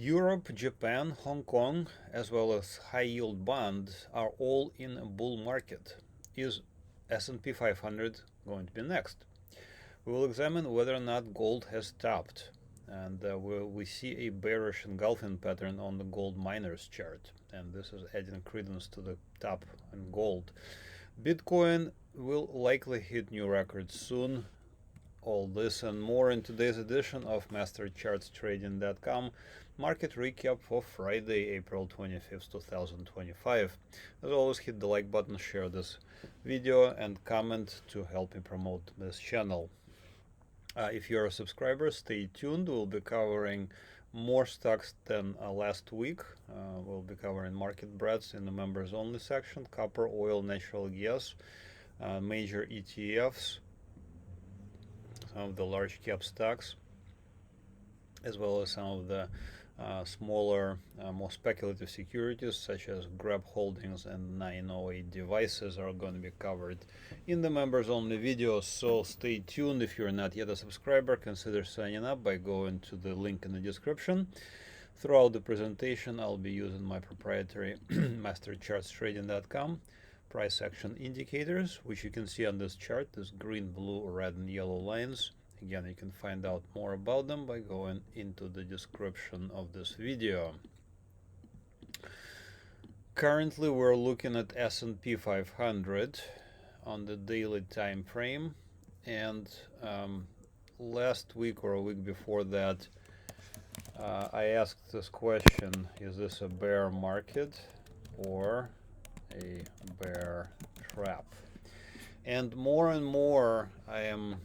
Europe, Japan, Hong Kong, as well as high-yield bonds are all in a bull market. Is S&P 500 going to be next? We will examine whether or not gold has topped, and we see a bearish engulfing pattern on the gold miners chart, and this is adding credence to the top in gold. Bitcoin will likely hit new records soon. All this and more in today's edition of MasterChartsTrading.com market recap for Friday, April 25th, 2025. As always, hit the like button, share this video, and comment to help me promote this channel. If you're a subscriber, stay tuned. We'll be covering more stocks than last week. We'll be covering market breadths in the members only section, copper, oil, natural gas, major ETFs, some of the large cap stocks, as well as some of the smaller, more speculative securities such as Grab Holdings and 908 Devices are going to be covered in the members only videos. So stay tuned. If you're not yet a subscriber, consider signing up by going to the link in the description. Throughout the presentation, I'll be using my proprietary MasterChartsTrading.com price action indicators, which you can see on this chart, this green, blue, red, and yellow lines. Again, you can find out more about them by going into the description of this video. Currently, we're looking at S&P 500 on the daily time frame, and last week or a week before that, I asked this question: is this a bear market or a bear trap? And more I am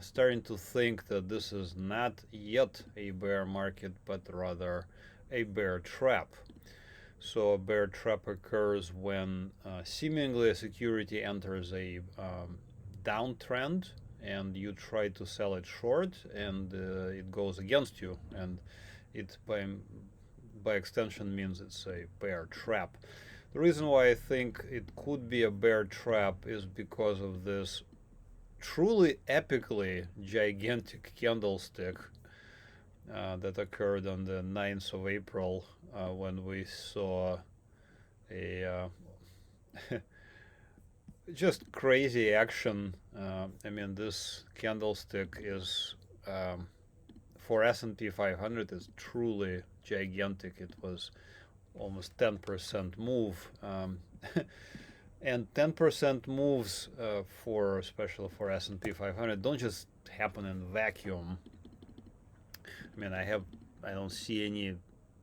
starting to think that this is not yet a bear market, but rather a bear trap. So a bear trap occurs when seemingly a security enters a downtrend and you try to sell it short, and it goes against you, and it by extension means it's a bear trap. The reason why I think it could be a bear trap is because of this truly epically gigantic candlestick that occurred on the 9th of April when we saw a just crazy action. I mean, this candlestick is for S&P 500 is truly gigantic. It was almost 10% move. And 10% moves especially for S&P 500 don't just happen in vacuum. I mean, I don't see any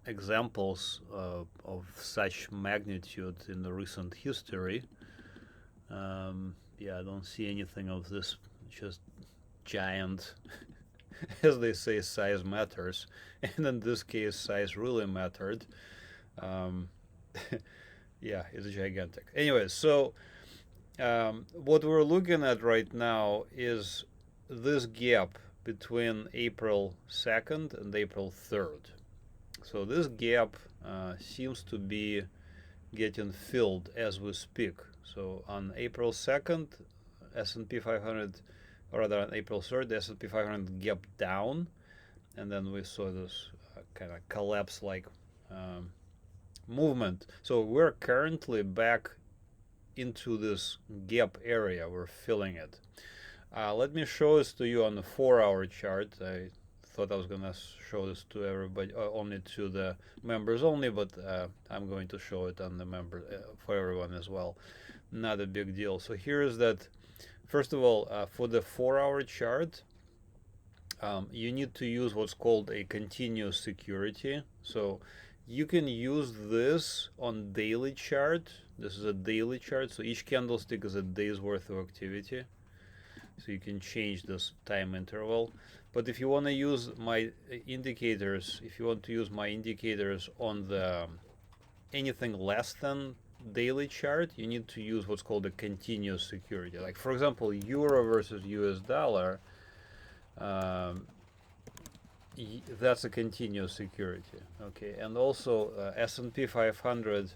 examples of such magnitude in the recent history. Yeah, I don't see anything of this just giant, as they say, size matters, and in this case, size really mattered. Yeah, it's gigantic. Anyway, so what we're looking at right now is this gap between April 2nd and April 3rd. So this gap seems to be getting filled as we speak. So on April 2nd, S&P 500, or rather on April 3rd, S&P 500 gap down, and then we saw this kind of collapse-like movement. So we're currently back into this gap area. We're filling it. Let me show this to you on the 4-hour chart. I thought I was gonna show this to everybody, only to the members only, but I'm going to show it on the member for everyone as well. Not a big deal. So here is that. First of all, for the 4-hour chart, you need to use what's called a continuous security. So you can use this on daily chart. This is a daily chart, so each candlestick is a day's worth of activity. So you can change this time interval. But if you want to use my indicators, on the anything less than daily chart, you need to use what's called a continuous security. Like, for example, euro versus US dollar. That's a continuous security. Okay, and also S&P 500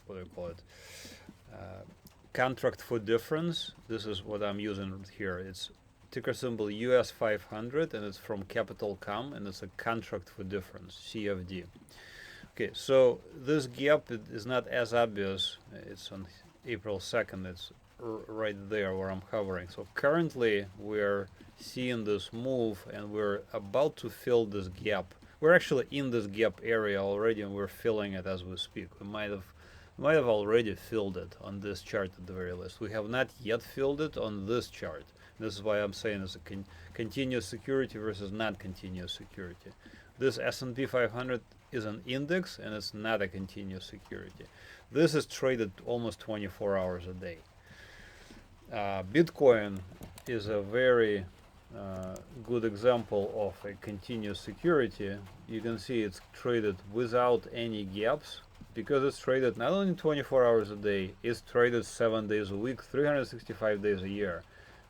what do you call it, contract for difference. This is what I'm using here. It's ticker symbol US 500, and it's from Capital Com, and it's a contract for difference, CFD. Okay, so this gap is not as obvious. It's on April 2nd. It's right there where I'm hovering. So currently we're seeing this move, and we're about to fill this gap. We're actually in this gap area already, and we're filling it as we speak. We might have already filled it on this chart at the very least. We have not yet filled it on this chart. This is why I'm saying it's a continuous security versus not continuous security. This S&P 500 is an index, and it's not a continuous security. This is traded almost 24 hours a day. Bitcoin is a very good example of a continuous security. You can see it's traded without any gaps, because it's traded not only 24 hours a day, it's traded 7 days a week, 365 days a year,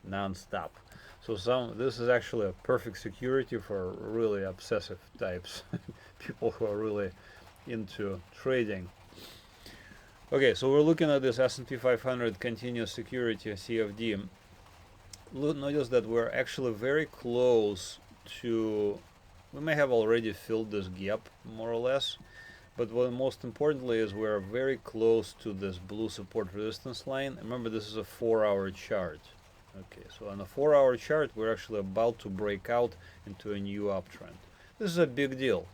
non-stop. So this is actually a perfect security for really obsessive types, people who are really into trading. Okay, so we're looking at this S&P 500 continuous security CFD. Notice that we're actually very close to, we may have already filled this gap more or less, but what most importantly is we're very close to this blue support resistance line. Remember, this is a 4-hour chart. Okay, so on a 4-hour chart, we're actually about to break out into a new uptrend. This is a big deal.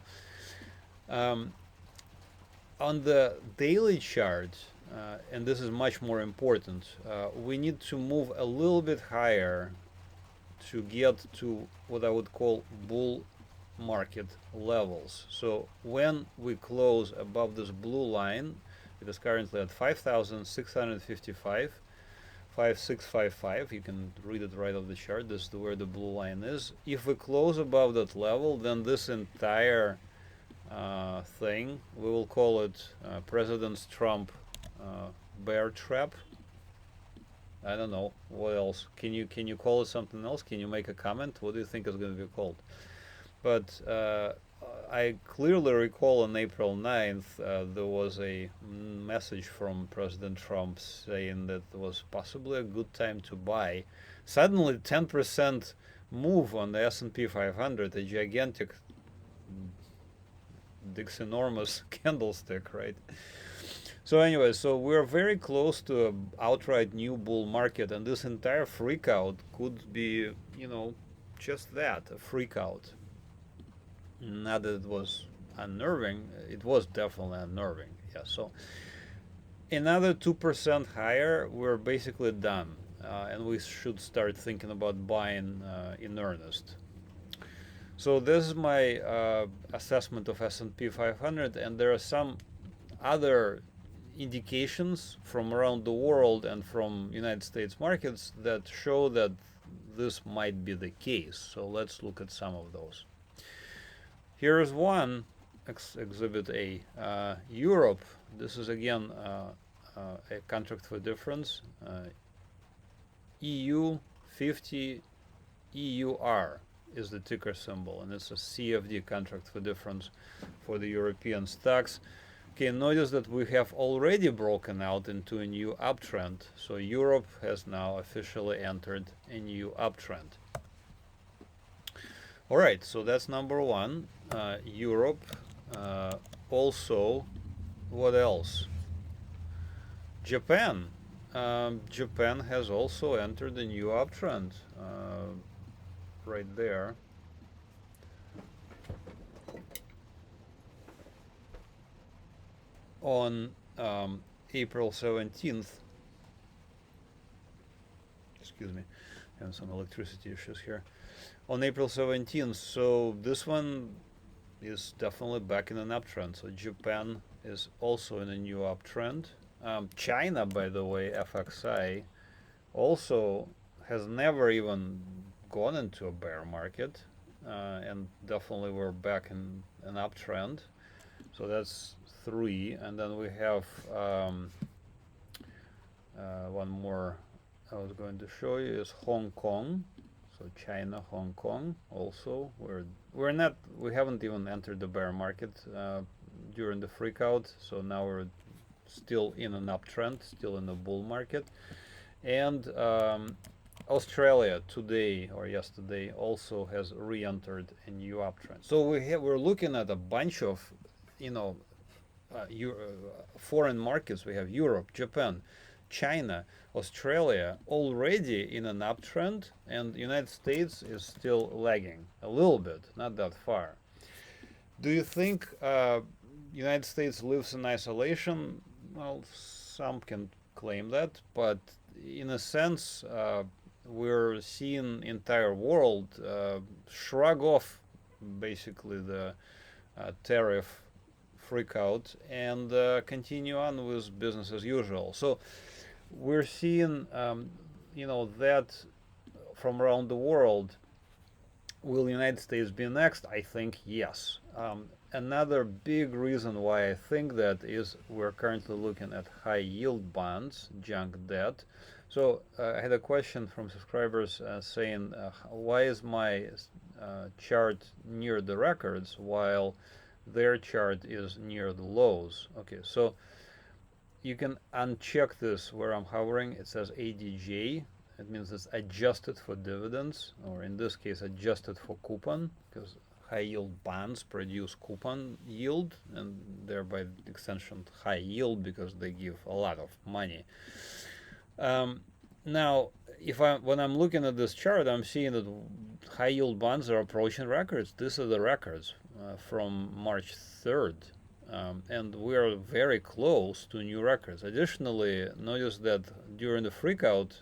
On the daily chart, and this is much more important, we need to move a little bit higher to get to what I would call bull market levels. So when we close above this blue line, it is currently at 5,655. 5655, you can read it right off the chart. This is where the blue line is. If we close above that level, then this entire thing, we will call it President Trump bear trap. I don't know what else. Can you call it something else? Can you make a comment? What do you think is going to be called? But I clearly recall on April 9th, there was a message from President Trump saying that it was possibly a good time to buy. Suddenly, 10% move on the S&P 500, a gigantic, enormous candlestick, right? So anyway, so we're very close to an outright new bull market, and this entire freak out could be, you know, just that, a freak out. Not that it was unnerving, it was definitely unnerving. Yeah, so another 2% higher, we're basically done, and we should start thinking about buying in earnest. So this is my assessment of S&P 500, and there are some other indications from around the world and from United States markets that show that this might be the case. So let's look at some of those. Here is one, Exhibit A, Europe. This is again a contract for difference. EU 50 EUR is the ticker symbol, and it's a CFD, contract for difference, for the European stocks. Okay, notice that we have already broken out into a new uptrend. So Europe has now officially entered a new uptrend. All right, so that's number one. Europe. Also, what else? Japan. Japan has also entered a new uptrend. Right there. On April 17th. Excuse me, having some electricity issues here. On April 17th, so this one is definitely back in an uptrend. So Japan is also in a new uptrend. China, by the way, FXI, also has never even gone into a bear market, and definitely we're back in an uptrend. So that's 3, and then we have one more I was going to show you is Hong Kong. So China, Hong Kong, also we haven't even entered the bear market during the freakout, so now we're still in an uptrend, still in the bull market. And Australia today or yesterday also has re-entered a new uptrend. So we're looking at a bunch of, you know, foreign markets. We have Europe, Japan, China, Australia already in an uptrend, and the United States is still lagging a little bit, not that far. Do you think United States lives in isolation? Well, some can claim that, but in a sense, we're seeing entire world shrug off basically the tariff freak out and continue on with business as usual. So we're seeing, that from around the world. Will the United States be next? I think yes. Another big reason why I think that is we're currently looking at high yield bonds, junk debt. So I had a question from subscribers saying, why is my chart near the records while their chart is near the lows? Okay, so you can uncheck this where I'm hovering. It says ADJ. It means it's adjusted for dividends, or in this case, adjusted for coupon, because high yield bonds produce coupon yield and thereby extension high yield because they give a lot of money. Now, when I'm looking at this chart, I'm seeing that high yield bonds are approaching records. These are the records from March 3rd. And we are very close to new records. Additionally, notice that during the freakout,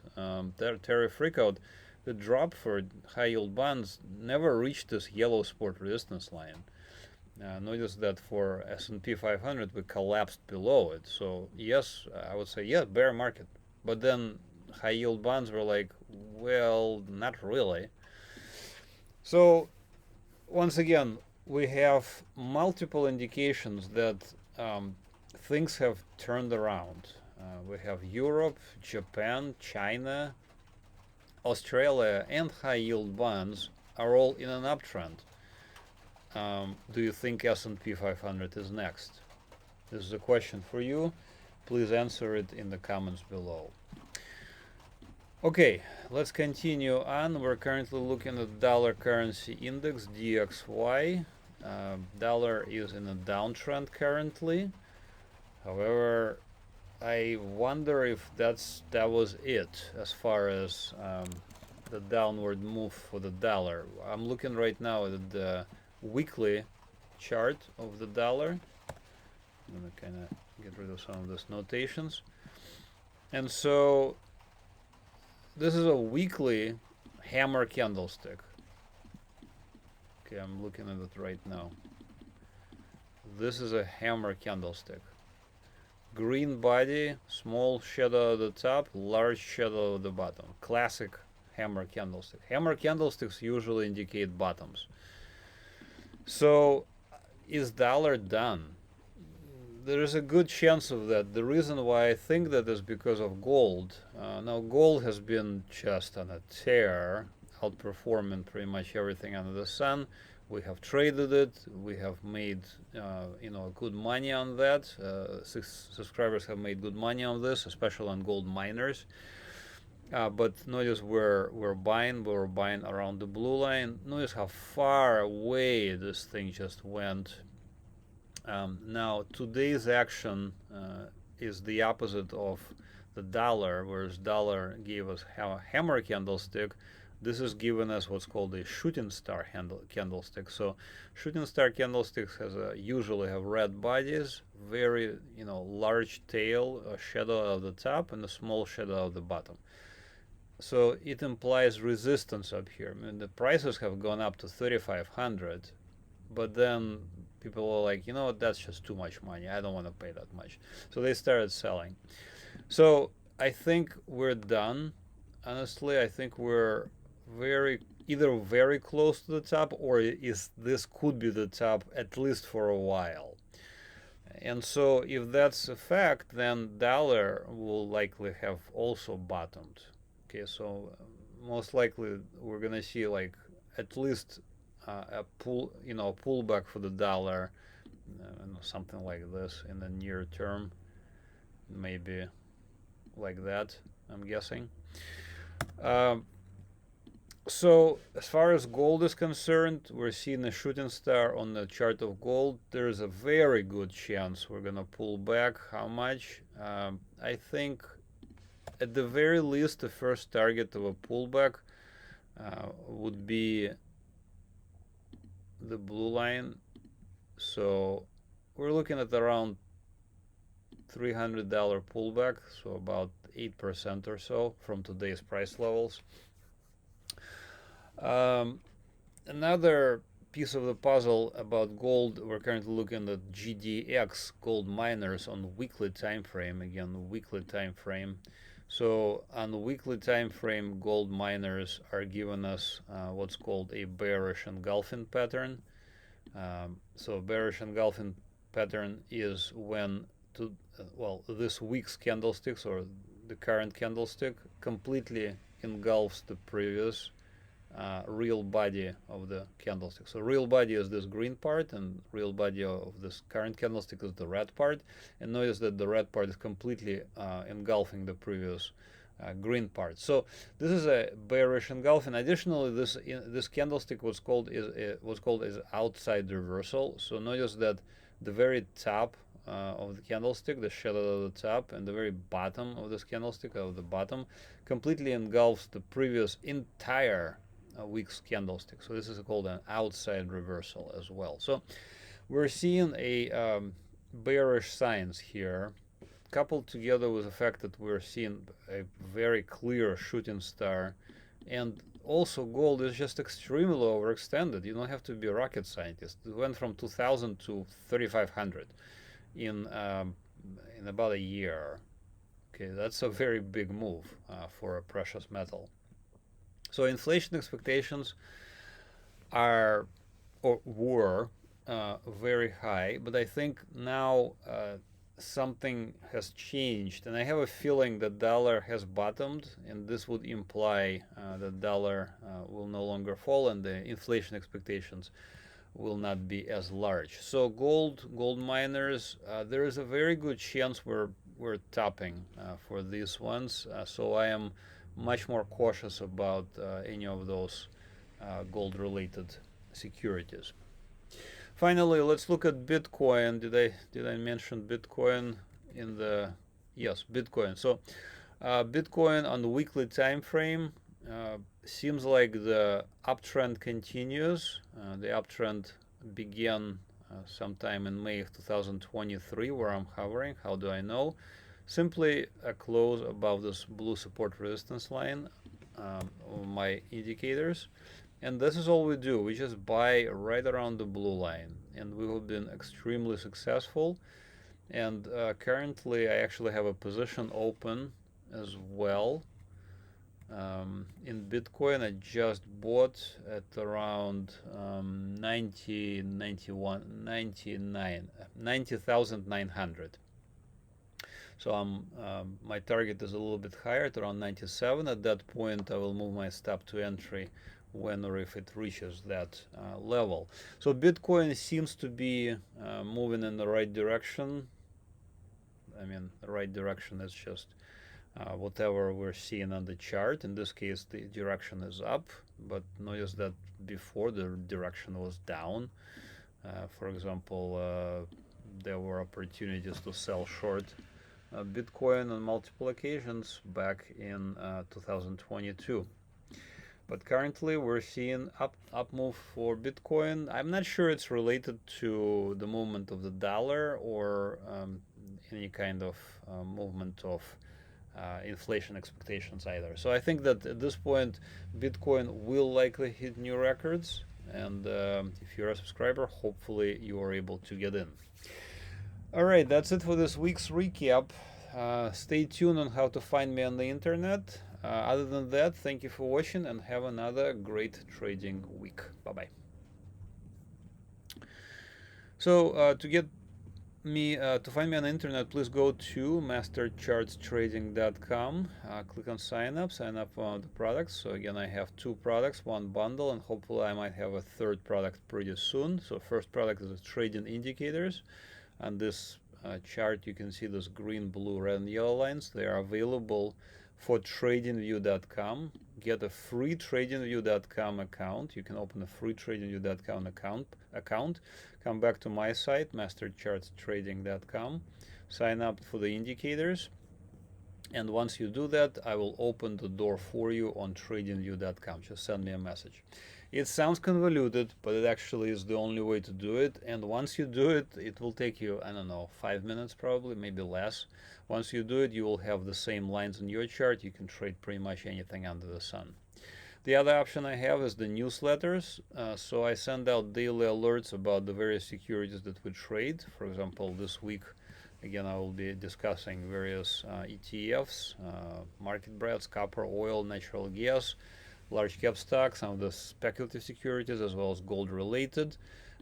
tariff freakout, the drop for high yield bonds never reached this yellow support resistance line. Notice that for S&P 500, we collapsed below it. So yes, I would say yes, bear market. But then high yield bonds were like, well, not really. So once again, we have multiple indications that things have turned around. We have Europe, Japan, China, Australia, and high yield bonds are all in an uptrend. Do you think S&P 500 is next? This is a question for you. Please answer it in the comments below. Okay, let's continue on. We're currently looking at dollar currency index, DXY. Dollar is in a downtrend currently. However, I wonder if that was it as far as the downward move for the dollar. I'm looking right now at the weekly chart of the dollar. I'm going to kind of get rid of some of those notations. And so this is a weekly hammer candlestick. Okay, I'm looking at it right now. This is a hammer candlestick. Green body, small shadow at the top, large shadow at the bottom. Classic hammer candlestick. Hammer candlesticks usually indicate bottoms. So, is dollar done? There is a good chance of that. The reason why I think that is because of gold. Now, gold has been just on a tear, outperforming pretty much everything under the sun. We have traded it. We have made, good money on that. Subscribers have made good money on this, especially on gold miners. But notice we're buying around the blue line. Notice how far away this thing just went. Now, today's action is the opposite of the dollar, whereas dollar gave us a hammer candlestick. This is given us what's called a shooting star candlestick. So shooting star candlesticks usually have red bodies, very large tail, a shadow at the top, and a small shadow at the bottom. So it implies resistance up here. I mean, the prices have gone up to 3,500, but then people are like, that's just too much money. I don't want to pay that much. So they started selling. So I think we're done. Honestly, I think we're either very close to the top, or this could be the top at least for a while. And so if that's a fact, then dollar will likely have also bottomed. Okay, so most likely we're gonna see like at least a pullback for the dollar, something like this in the near term, maybe like that, I'm guessing. Um, So as far as gold is concerned, we're seeing a shooting star on the chart of gold. There's a very good chance we're gonna pull back. How much? I think at the very least the first target of a pullback would be the blue line. So we're looking at around $300 pullback, so about 8% or so from today's price levels. Another piece of the puzzle about gold, we're currently looking at GDX, gold miners, on weekly time frame. Again, weekly time frame. So on the weekly time frame, gold miners are giving us what's called a bearish engulfing pattern. So bearish engulfing pattern is when this week's candlesticks, or the current candlestick, completely engulfs the previous real body of the candlestick. So real body is this green part, and real body of this current candlestick is the red part. And notice that the red part is completely engulfing the previous green part. So this is a bearish engulfing. Additionally, this candlestick was called as outside reversal. So notice that the very top of the candlestick, the shadow of the top, and the very bottom of this candlestick, of the bottom, completely engulfs the previous entire week's candlestick. So this is called an outside reversal as well. So we're seeing a bearish signs here, coupled together with the fact that we're seeing a very clear shooting star, and also gold is just extremely overextended. You don't have to be a rocket scientist. It went from 2,000 to 3,500 in about a year. Okay, that's a very big move for a precious metal. So inflation expectations are, or were, very high, but I think now something has changed, and I have a feeling that dollar has bottomed, and this would imply that dollar will no longer fall, and the inflation expectations will not be as large. So gold miners, there is a very good chance we're topping for these ones. So I am much more cautious about any of those gold-related securities. Finally, let's look at Bitcoin. Did I mention Bitcoin in the? Yes, Bitcoin. So Bitcoin on the weekly time frame seems like the uptrend continues. The uptrend began sometime in May of 2023, where I'm hovering. How do I know? Simply a close above this blue support resistance line of my indicators. And this is all we do. We just buy right around the blue line. And we have been extremely successful. And currently I actually have a position open as well. In Bitcoin, I just bought at around 90,900. So my target is a little bit higher, at around 97. At that point, I will move my stop to entry when or if it reaches that level. So Bitcoin seems to be moving in the right direction. I mean, the right direction is just whatever we're seeing on the chart. In this case, the direction is up, but notice that before the direction was down. For example, there were opportunities to sell short Bitcoin on multiple occasions back in 2022. But currently we're seeing up move for Bitcoin. I'm not sure it's related to the movement of the dollar or any kind of movement of inflation expectations either. So I think that at this point Bitcoin will likely hit new records, and if you're a subscriber, hopefully you are able to get in. All right, that's it for this week's recap. Stay tuned on how to find me on the internet. Other than that, thank you for watching and have another great trading week. Bye-bye. So to get me to find me on the internet, please go to MasterChartsTrading.com. Click on sign up on the products. So again, I have 2 products, 1 bundle, and hopefully I might have a 3rd product pretty soon. So first product is the trading indicators. On this chart, you can see those green, blue, red, and yellow lines. They are available for TradingView.com. Get a free TradingView.com account. You can open a free TradingView.com account. Come back to my site, MasterChartsTrading.com. Sign up for the indicators. And once you do that, I will open the door for you on TradingView.com. Just send me a message. It sounds convoluted, but it actually is the only way to do it. And once you do it, it will take you, I don't know, 5 minutes probably, maybe less. Once you do it, you will have the same lines in your chart. You can trade pretty much anything under the sun. The other option I have is the newsletters. So I send out daily alerts about the various securities that we trade. For example, this week, again, I will be discussing various ETFs, market breadths, copper, oil, natural gas, large cap stocks, some of the speculative securities, as well as gold related.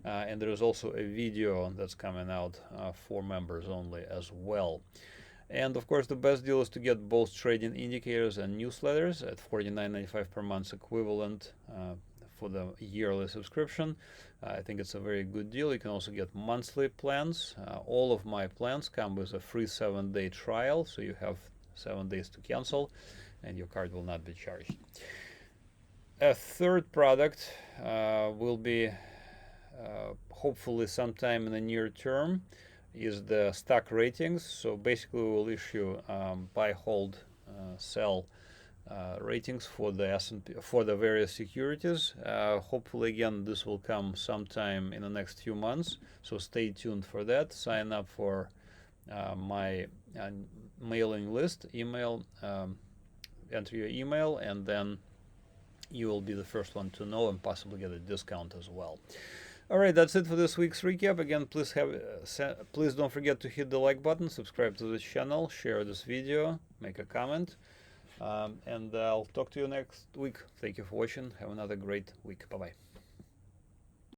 And there is also a video that's coming out for members only as well. And of course, the best deal is to get both trading indicators and newsletters at $49.95 per month equivalent for the yearly subscription. I think it's a very good deal. You can also get monthly plans. All of my plans come with a free 7-day trial, so you have 7 days to cancel, and your card will not be charged. A third product will be hopefully sometime in the near term is the stock ratings. So basically we will issue buy, hold, sell ratings for the S&P, for the various securities. Hopefully again this will come sometime in the next few months, so stay tuned for that. Sign up for my mailing list, email, enter your email, and then you will be the first one to know and possibly get a discount as well. All right, that's it for this week's recap. Again, please don't forget to hit the like button, subscribe to this channel, share this video, make a comment, and I'll talk to you next week. Thank you for watching. Have another great week. Bye-bye.